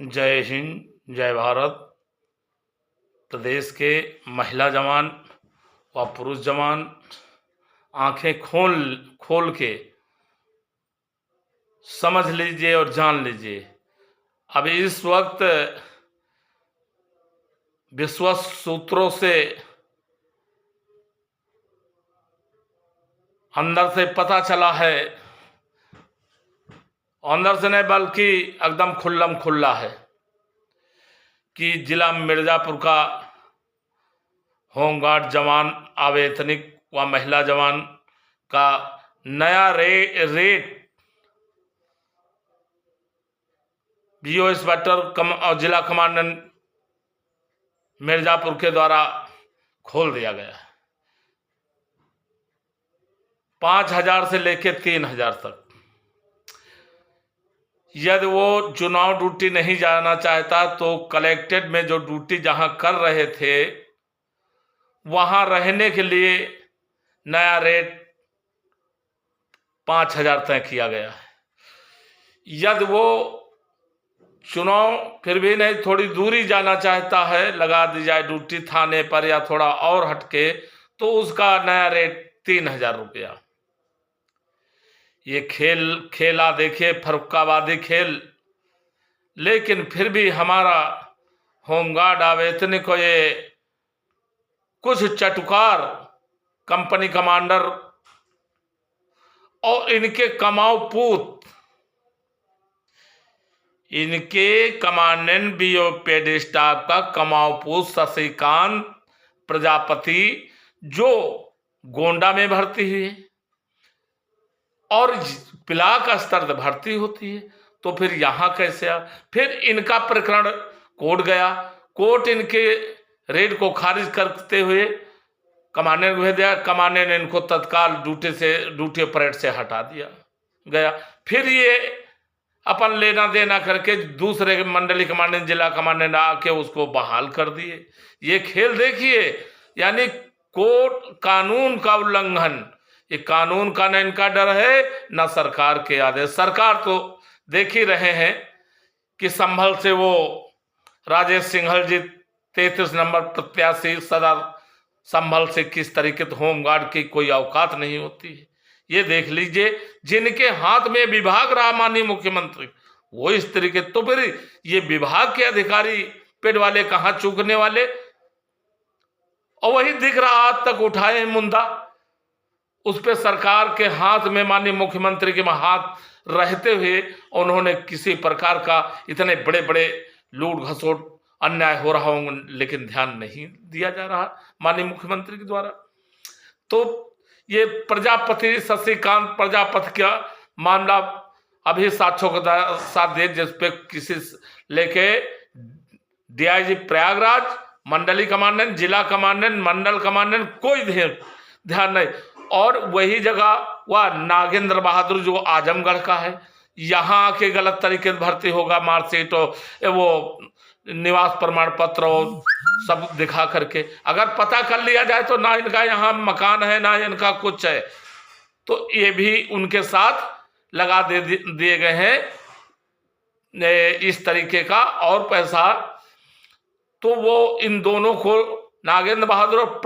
जय हिंद, जय भारत। प्रदेश के महिला जवान व पुरुष जवान आंखें खोल खोल के समझ लीजिए और जान लीजिए। अब इस वक्त विश्वस्त सूत्रों से अंदर से पता चला है, अंदर से नहीं बल्कि एकदम खुल्लम खुल्ला है कि जिला मिर्ज़ापुर का होमगार्ड जवान अवैतनिक व महिला जवान का नया रेट बीओ इंस्पेक्टर और जिला कमांडेंट मिर्ज़ापुर के द्वारा खोल दिया गया है। 5,000 से लेकर 3,000 तक। यदि वो चुनाव ड्यूटी नहीं जाना चाहता तो कलेक्टेड में जो ड्यूटी जहां कर रहे थे वहां रहने के लिए नया रेट 5,000 तय किया गया है। यदि वो चुनाव फिर भी नहीं, थोड़ी दूरी जाना चाहता है, लगा दी जाए ड्यूटी थाने पर या थोड़ा और हटके, तो उसका नया रेट 3,000 रुपया। ये खेला देखिए, फरुखाबादी खेल। लेकिन फिर भी हमारा होमगार्ड अवैतनिक को ये कुछ चटुकार कंपनी कमांडर और इनके कमाऊ पूत, इनके कमांडेंट बीओ पेड स्टाफ का कमाऊ पूत शशिकांत प्रजापति, जो गोंडा में भर्ती हुई है और ब्लॉक स्तर पर भर्ती होती है, तो फिर यहाँ कैसे आ? फिर इनका प्रकरण कोर्ट गया। कोर्ट इनके रेड को खारिज करते हुए कमांडेंट को भेज दिया। कमांडेंट ने इनको तत्काल ड्यूटी परेड से हटा दिया गया। फिर ये अपन लेना देना करके दूसरे मंडली कमांडेंट, जिला कमांडेंट आके उसको बहाल कर दिए। ये खेल देखिए, यानी कोर्ट कानून का उल्लंघन। ये कानून का न इनका डर है न सरकार के आदेश। सरकार तो देख ही रहे हैं कि संभल से वो राजेश सिंघल जी 33 नंबर प्रत्याशी सदर संभल से किस तरीके से होमगार्ड की कोई औकात नहीं होती है। ये देख लीजिए, जिनके हाथ में विभाग रहा माननीय मुख्यमंत्री, वो इस तरीके, तो फिर ये विभाग के अधिकारी पेड वाले कहाँ चूकने वाले? और वही दिख रहा, आज तक उठाए मुंदा, उस पे सरकार के हाथ में, माननीय मुख्यमंत्री के हाथ रहते हुए उन्होंने किसी प्रकार का इतने बड़े बड़े लूट घसोट अन्याय हो रहा हो, लेकिन ध्यान नहीं दिया जा रहा माननीय मुख्यमंत्री के द्वारा। तो ये प्रजापति, शशिकांत प्रजापति का मामला अभी साक्ष्यों के साथ दे, जिसपे किसी लेके डीआईजी प्रयागराज, मंडली कमांडेंट, जिला कमांडेंट, मंडल कमांडेंट, कोई ध्यान नहीं। और वही जगह वह नागेंद्र बहादुर जो आजमगढ़ का है, यहाँ आके गलत तरीके से भर्ती होगा, मार्कशीट और वो निवास प्रमाण पत्र और सब दिखा करके। अगर पता कर लिया जाए तो ना इनका यहाँ मकान है ना इनका कुछ है, तो ये भी उनके साथ लगा दिए गए हैं इस तरीके का और पैसा। तो वो इन दोनों को, नागेंद्र बहादुर और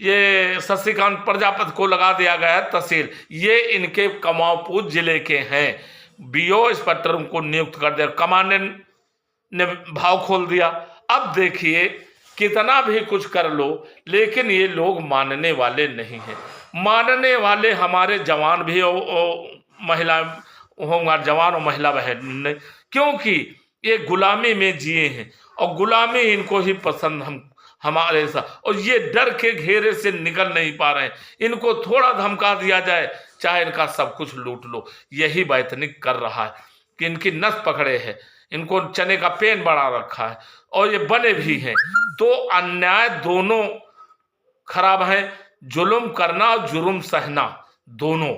ये शशिकांत प्रजापति को लगा दिया गया है तहसील। ये इनके कमाऊपुर जिले के हैं। बीओ इंस्पेक्टर उनको नियुक्त कर दिया, कमांडेंट ने भाव खोल दिया। अब देखिए, कितना भी कुछ कर लो, लेकिन ये लोग मानने वाले नहीं हैं। मानने वाले हमारे जवान भी महिला होमगार्ड जवान और महिला बहन नहीं, क्योंकि ये गुलामी में जिए हैं और गुलामी इनको ही पसंद हमारे साथ। और ये डर के घेरे से निकल नहीं पा रहे हैं। इनको थोड़ा धमका दिया जाए, चाहे इनका सब कुछ लूट लो। यही वैतनिक कर रहा है कि इनकी नस पकड़े है, इनको चने का पेन बढ़ा रखा है और ये बने भी हैं। तो अन्याय दोनों खराब है, जुल्म करना और जुर्म सहना दोनों।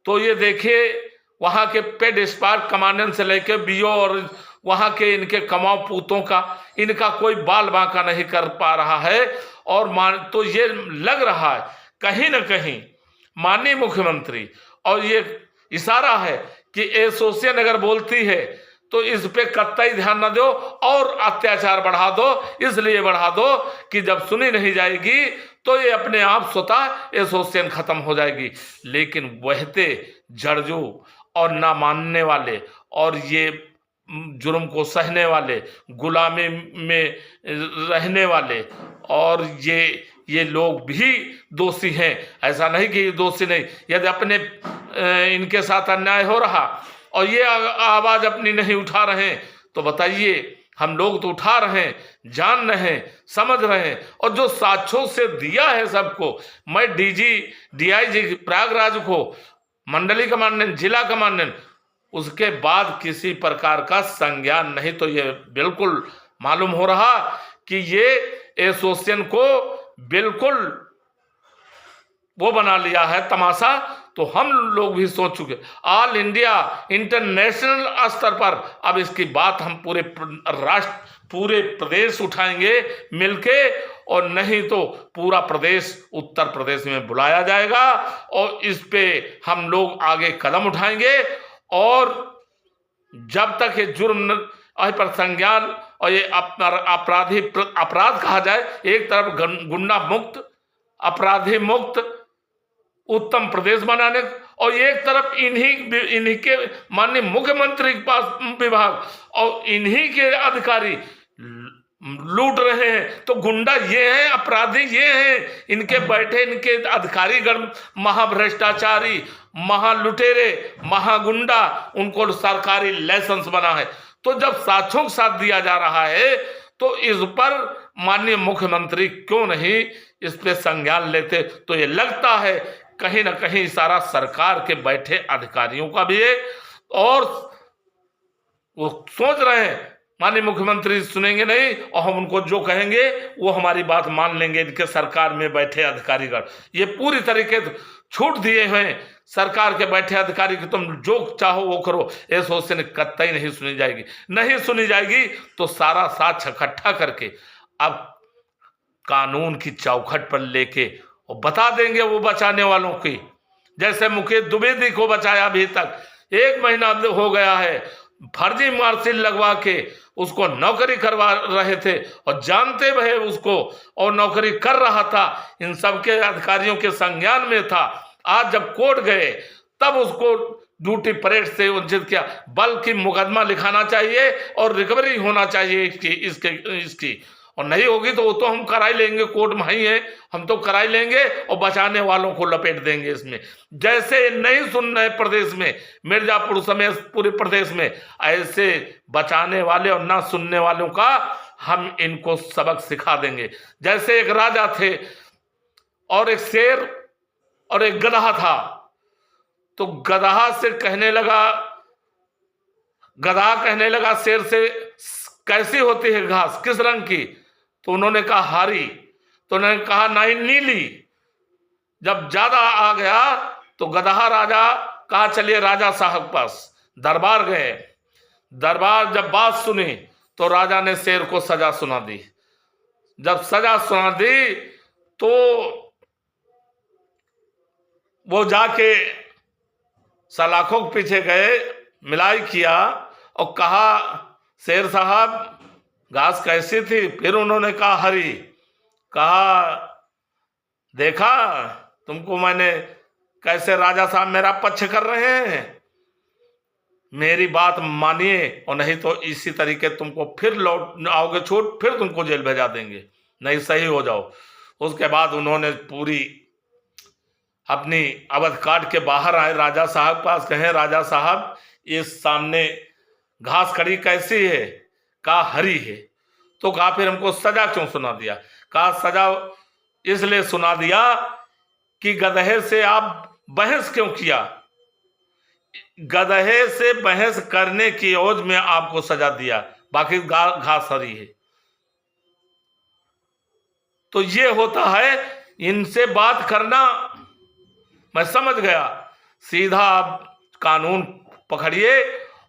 तो ये देखिए, वहाँ के पेड स्टाफ कमांडेंट से लेकर बीओ और वहाँ के इनके कमाऊ पूतों का, इनका कोई बाल बांका नहीं कर पा रहा है। और तो ये लग रहा है कहीं ना कहीं माननीय मुख्यमंत्री, और ये इशारा है कि एसोसिएशन अगर बोलती है तो इस पे कतई ध्यान न दो और अत्याचार बढ़ा दो। इसलिए बढ़ा दो कि जब सुनी नहीं जाएगी तो ये अपने आप स्वतः एसोसिएशन खत्म हो जाएगी। लेकिन वहते जड़जू और ना मानने वाले और ये जुर्म को सहने वाले, गुलामी में रहने वाले, और ये लोग भी दोषी हैं। ऐसा नहीं कि ये दोषी नहीं। यदि अपने इनके साथ अन्याय हो रहा और ये आवाज अपनी नहीं उठा रहे हैं तो बताइए, हम लोग तो उठा रहे हैं, जान रहे हैं, समझ रहे हैं। और जो साक्ष्यों से दिया है सबको, मैं डीआईजी प्रयागराज को, मंडली कमांडेंट, जिला कमांडेंट, उसके बाद किसी प्रकार का संज्ञान नहीं। तो ये बिल्कुल मालूम हो रहा कि ये एसोसिएशन को बिल्कुल वो बना लिया है तमाशा। तो हम लोग भी सोच चुके, ऑल इंडिया इंटरनेशनल स्तर पर अब इसकी बात हम पूरे राष्ट्र, पूरे प्रदेश उठाएंगे मिलके, और नहीं तो पूरा प्रदेश उत्तर प्रदेश में बुलाया जाएगा और इस पे हम लोग आगे कदम उठाएंगे। और जब तक ये जुर्म पर संज्ञान और ये अपराध कहा जाए, एक तरफ गुंडा मुक्त, अपराधी मुक्त उत्तम प्रदेश बनाने, और एक तरफ इन्हीं के माननीय मुख्यमंत्री के पास विभाग और इन्हीं के अधिकारी लूट रहे हैं। तो गुंडा ये हैं, अपराधी ये हैं, इनके बैठे इनके अधिकारीगण महाभ्रष्टाचारी, महालुटेरे, महागुंडा, उनको सरकारी लाइसेंस बना है। तो जब साक्ष्यों के साथ दिया जा रहा है तो इस पर माननीय मुख्यमंत्री क्यों नहीं इस पे संज्ञान लेते? तो ये लगता है कहीं ना कहीं सारा सरकार के बैठे अधिकारियों का भी है, और वो सोच रहे हैं माननीय मुख्यमंत्री सुनेंगे नहीं और हम उनको जो कहेंगे वो हमारी बात मान लेंगे। इनके सरकार में बैठे अधिकारीगण ये पूरी तरीके से छूट दिए हुए सरकार के बैठे अधिकारी कि तुम जो चाहो वो करो। एसोसिएशन कतई नहीं सुनी जाएगी, नहीं सुनी जाएगी तो सारा साक्ष्य इकट्ठा करके अब कानून की चौखट पर लेके और बता देंगे वो बचाने वालों की। जैसे मुकेश द्विवेदी को बचाया, अभी तक 1 महीना हो गया है, फर्जी मार्कशीट लगवा के उसको नौकरी करवा रहे थे और जानते भले उसको, और नौकरी कर रहा था, इन सबके अधिकारियों के संज्ञान में था। आज जब कोर्ट गए तब उसको ड्यूटी परेड से वंचित किया। बल्कि मुकदमा लिखाना चाहिए और रिकवरी होना चाहिए इसकी, और नहीं होगी तो वो तो हम कराई लेंगे, कोर्ट में ही है, हम तो कराई लेंगे और बचाने वालों को लपेट देंगे इसमें। जैसे नहीं सुन रहे प्रदेश में, मिर्जापुर समेत पूरे प्रदेश में, ऐसे बचाने वाले और ना सुनने वालों का हम इनको सबक सिखा देंगे। जैसे एक राजा थे और एक शेर और एक गधा था, तो गधा कहने लगा शेर से, कैसी होती है घास, किस रंग की? तो उन्होंने कहा हरी। तो उन्होंने कहा नहीं, नीली। जब ज्यादा आ गया तो गधा राजा कहा चलिए राजा साहब पास। दरबार गए, दरबार जब बात सुनी तो राजा ने शेर को सजा सुना दी। जब सजा सुना दी तो वो जाके सलाखों के पीछे गए, मिलाई किया और कहा शेर साहब घास कैसी थी? फिर उन्होंने कहा हरी। कहा देखा तुमको मैंने कैसे राजा साहब मेरा पक्ष कर रहे हैं, मेरी बात मानिए और नहीं तो इसी तरीके तुमको फिर लौट आओगे छूट, फिर तुमको जेल भेजा देंगे, नहीं सही हो जाओ। उसके बाद उन्होंने पूरी अपनी अवध काट के बाहर आए राजा साहब पास, कहे राजा साहब इस सामने घास खड़ी कैसी है? कहा हरी है। तो कहा फिर हमको सजा क्यों सुना दिया? कहा सजा इसलिए सुना दिया कि गधे से आप बहस क्यों किया, गधे से बहस करने की एवज में आपको सजा दिया, बाकी घास हरी है। तो ये होता है इनसे बात करना। मैं समझ गया, सीधा आप कानून पकड़िए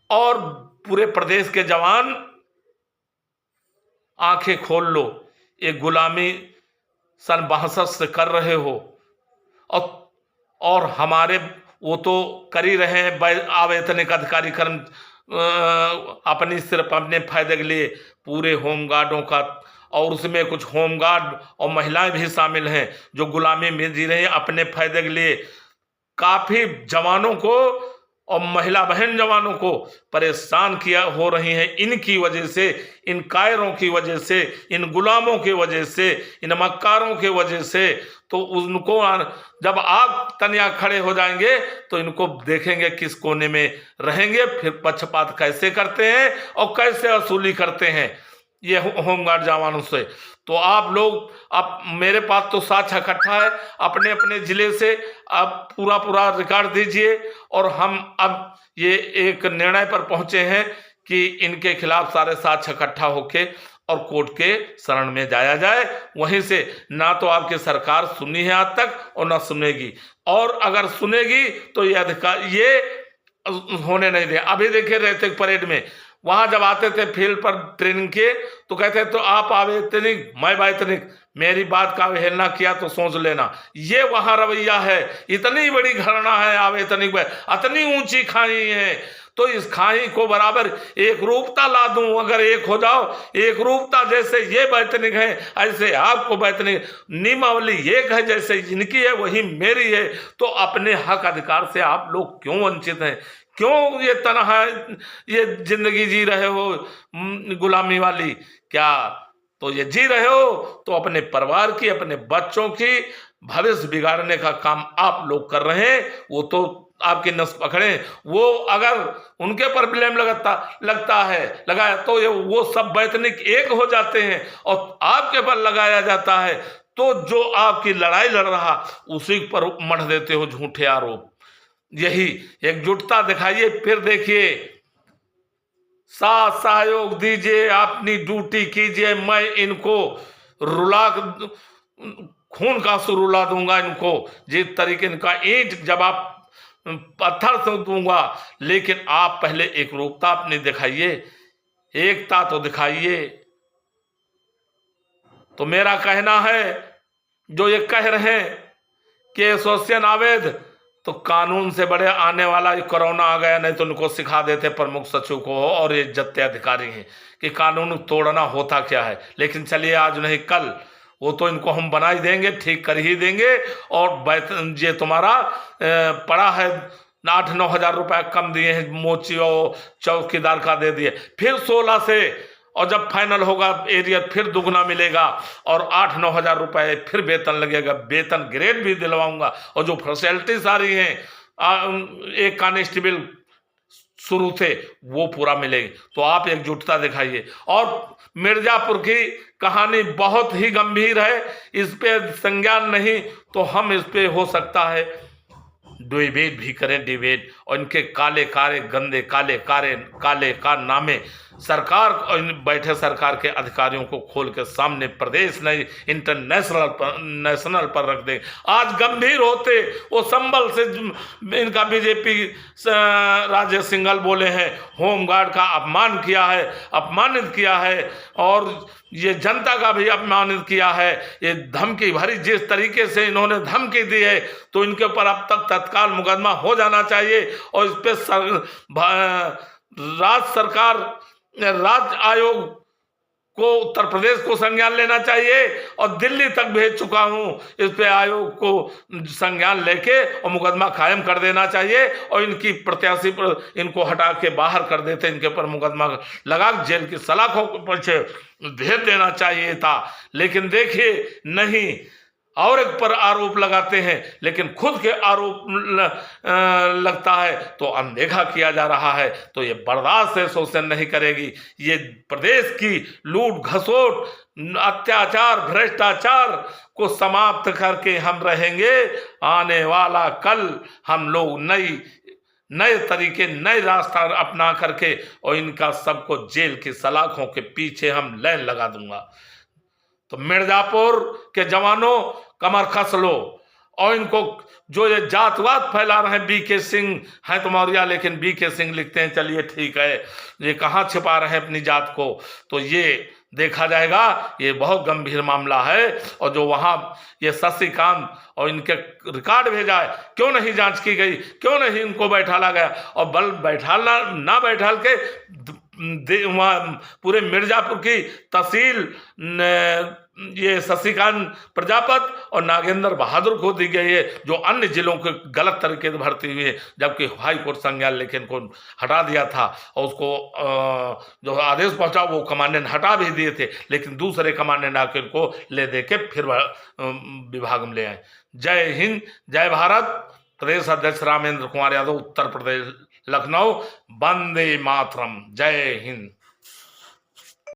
और पूरे प्रदेश के जवान आंखें खोल लो। एक गुलामी सन 62 से कर रहे हो और हमारे वो तो कर ही रहे हैं अवैतनिक अधिकारी अपनी सिर्फ अपने फायदे के लिए पूरे होमगार्डों का, और उसमें कुछ होमगार्ड और महिलाएं भी शामिल हैं जो गुलामी में जी रही हैं अपने फायदे के लिए। काफी जवानों को और महिला बहन जवानों को परेशान किया हो रही हैं इनकी वजह से, इन कायरों की वजह से, इन गुलामों की वजह से, इन मक्कारों की वजह से। तो उनको जब आप तनिया खड़े हो जाएंगे तो इनको देखेंगे किस कोने में रहेंगे, फिर पक्षपात कैसे करते हैं और कैसे वसूली करते हैं ये होमगार्ड जवानों से। तो आप लोग, अब मेरे पास तो साक्ष्य इकट्ठा है अपने अपने जिले से, आप पूरा रिकॉर्ड दीजिए। और हम अब ये एक निर्णय पर पहुंचे हैं कि इनके खिलाफ सारे साक्ष्य इकट्ठा होके और कोर्ट के शरण में जाया जाए। वहीं से ना तो आपकी सरकार सुनी है आज तक और ना सुनेगी, और अगर सुनेगी तो ये अधिकार ये होने नहीं दे। अभी देखिए रहते परेड में वहां जब आते थे फील्ड पर ट्रेनिंग के तो कहते तो आप आवेतनिक मैं वैतनिक, मेरी बात का अवहेलना किया तो सोच लेना। ये वहां रवैया है। इतनी बड़ी घटना है आवेतनिक में, इतनी ऊंची खाई है, तो इस खाई को बराबर एक रूपता ला दूं। अगर एक हो जाओ, एक रूपता जैसे ये वैतनिक है ऐसे आपको वैतनिक, नियमावली एक है जैसे इनकी है वही मेरी है। तो अपने हक अधिकार से आप लोग क्यों वंचित हैं? क्यों ये तनहा ये जिंदगी जी रहे हो गुलामी वाली? क्या तो ये जी रहे हो तो अपने परिवार की, अपने बच्चों की भविष्य बिगाड़ने का काम आप लोग कर रहे हैं। वो तो आपके नस पकड़े, वो अगर उनके पर ब्लेम लगता है लगाया तो ये वो सब वैतनिक एक हो जाते हैं और आपके पर लगाया जाता है। तो जो आपकी लड़ाई लड़ रहा उसी पर मढ़ देते हो झूठे आरोप। यही एकजुटता दिखाइए, फिर देखिए साथ सहयोग दीजिए, अपनी ड्यूटी कीजिए। मैं इनको रुला खून का आंसू रुला दूंगा इनको, जिस तरीके इनका ईंट जब आप पत्थर से दूंगा। लेकिन आप पहले एक रूपता अपनी दिखाइए, एकता तो दिखाइए। तो मेरा कहना है जो ये कह रहे हैं कि एसोसिएशन अवैध, तो कानून से बड़े आने वाला ये कोरोना आ गया, नहीं तो उनको सिखा देते प्रमुख सचिव को और ये जत्ते अधिकारी हैं कि कानून तोड़ना होता क्या है। लेकिन चलिए आज नहीं कल वो तो इनको हम बना ही देंगे, ठीक कर ही देंगे। और ये तुम्हारा पड़ा है 8-9 हजार रुपया कम दिए हैं, मोची और चौकीदार का दे दिए, फिर 16 से, और जब फाइनल होगा एरिया फिर दुगना मिलेगा और 8-9 हजार रुपए फिर वेतन लगेगा। वेतन ग्रेड भी दिलवाऊंगा और जो फैसिलिटी सारी हैं एक कांस्टेबल शुरू थे वो पूरा मिलेगी। तो आप एकजुटता दिखाइए। और मिर्जापुर की कहानी बहुत ही गंभीर है, इस पे संज्ञान नहीं तो हम इस पे हो सकता है डिबेट भी करें, डिबेट। और इनके काले कारे गंदे काले कारनामे सरकार और बैठे सरकार के अधिकारियों को खोल के सामने प्रदेश नहीं नेशनल पर रख दे। आज गंभीर होते वो संबल से इनका बीजेपी राजेश सिंघल बोले हैं, होमगार्ड का अपमान किया है, अपमानित किया है और ये जनता का भी अपमानित किया है। ये धमकी भरी जिस तरीके से इन्होंने धमकी दी है तो इनके ऊपर अब तक तत्काल मुकदमा हो जाना चाहिए और इस पे राज्य आयोग को उत्तर प्रदेश को संज्ञान लेना चाहिए और दिल्ली तक भेज चुका हूं। इस पे आयोग को संज्ञान लेके और मुकदमा कायम कर देना चाहिए और इनकी प्रत्याशी पर इनको हटा के बाहर कर देते, इनके ऊपर मुकदमा लगा जेल की सलाखों के पीछे भेज देना चाहिए था। लेकिन देखिए नहीं, और एक पर आरोप लगाते हैं लेकिन खुद के आरोप लगता है तो अनदेखा किया जा रहा है। तो ये बर्दाश्त से शोषण नहीं करेगी। ये प्रदेश की लूट घसोट अत्याचार भ्रष्टाचार को समाप्त करके हम रहेंगे। आने वाला कल हम लोग नए तरीके नए रास्ता अपना करके और इनका सबको जेल की सलाखों के पीछे हम लाइन लगा दूंगा। तो मिर्जापुर के जवानों कमर कस लो और इनको जो ये जातवाद फैला रहे हैं, बीके सिंह हैं तो मौर्या लेकिन बीके सिंह लिखते हैं, चलिए ठीक है, ये कहाँ छिपा रहे हैं अपनी जात को। तो ये देखा जाएगा। ये बहुत गंभीर मामला है। और जो वहाँ ये शशिकांत और इनके रिकॉर्ड भेजा है, क्यों नहीं जांच की गई, क्यों नहीं इनको बैठाला गया? और बल बैठाला ना बैठाल के वहाँ पूरे मिर्जापुर की तहसील ये शशिकांत प्रजापत और नागेंद्र बहादुर को दी गई है, जो अन्य जिलों के गलत तरीके से भर्ती हुई है, जबकि हाई कोर्ट संज्ञान लेके इनको हटा दिया था। और उसको जो आदेश पहुंचा वो कमांडेंट हटा भी दिए थे, लेकिन दूसरे कमांडेंट आके इनको ले दे के फिर विभाग में ले आए। जय हिंद, जय भारत। प्रदेश अध्यक्ष रामेंद्र कुमार यादव, उत्तर प्रदेश, लखनऊ। वंदे मातरम। जय हिंद।